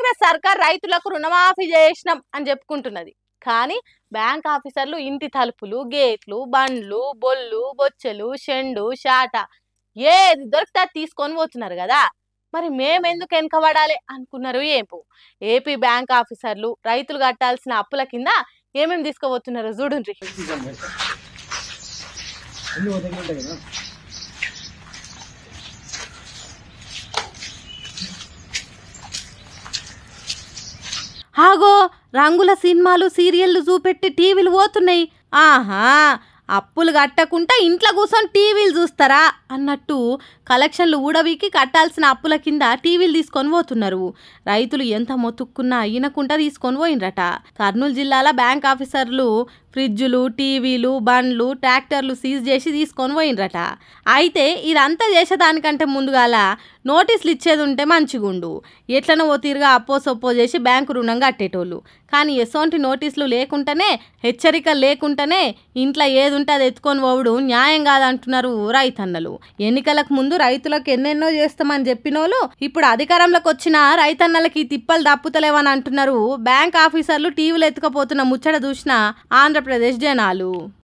కాంగ్రెస్ సర్కార్ రైతులకు రుణమాఫీ చేసినాం అని చెప్పుకుంటున్నది. కానీ బ్యాంక్ ఆఫీసర్లు ఇంటి తలుపులు, గేట్లు, బండ్లు, బొల్లు, బొచ్చెలు, షెండు, షాట ఏది దొరికితే అది తీసుకొని పోతున్నారు కదా. మరి మేమెందుకు వెనకబడాలి అనుకున్నారు ఏపీ ఏపీ బ్యాంక్ ఆఫీసర్లు రైతులు కట్టాల్సిన అప్పుల కింద ఏమేమి తీసుకుపోతున్నారు చూడుండ్రి. ఆగో రంగుల సినిమాలు సీరియళ్లు చూపెట్టి టీవీలు పోతున్నాయి. ఆహా, అప్పులు కట్టకుండా ఇంట్లో కూర్చొని టీవీలు చూస్తారా అన్నట్టు కలెక్షన్లు ఊడబీకి కట్టాల్సిన అప్పుల కింద టీవీలు తీసుకొని పోతున్నారు. రైతులు ఎంత మొత్తుక్కున్నా ఈయనకుండా తీసుకొని పోయినరట. కర్నూలు జిల్లాల బ్యాంక్ ఆఫీసర్లు ఫ్రిడ్జులు, టీవీలు, బండ్లు, ట్రాక్టర్లు సీజ్ చేసి తీసుకొని పోయినరట. అయితే ఇదంతా చేసేదానికంటే ముందుగాల నోటీసులు ఇచ్చేది ఉంటే మంచిగుండు. ఎట్లనో ఓ తీరుగా అప్పో సొప్పో చేసి బ్యాంకు రుణం కట్టేటోళ్ళు. కానీ ఎసోంటి నోటీసులు లేకుండానే, హెచ్చరికలు లేకుండానే ఇంట్లో ఏది ఉంటే అది ఎత్తుకొని పోవడం న్యాయం కాదంటున్నారు రైతన్నలు. ఎన్నికలకు ముందు రైతులకు ఎన్నెన్నో చేస్తామని చెప్పినోళ్ళు ఇప్పుడు అధికారంలోకి వచ్చిన రైతన్నలకి తిప్పలు తప్పుతలేవని అంటున్నారు. బ్యాంక్ ఆఫీసర్లు టీవీలు ఎత్తుకపోతున్న ముచ్చట చూసిన ఆంధ్రప్రదేశ్ జనాలు.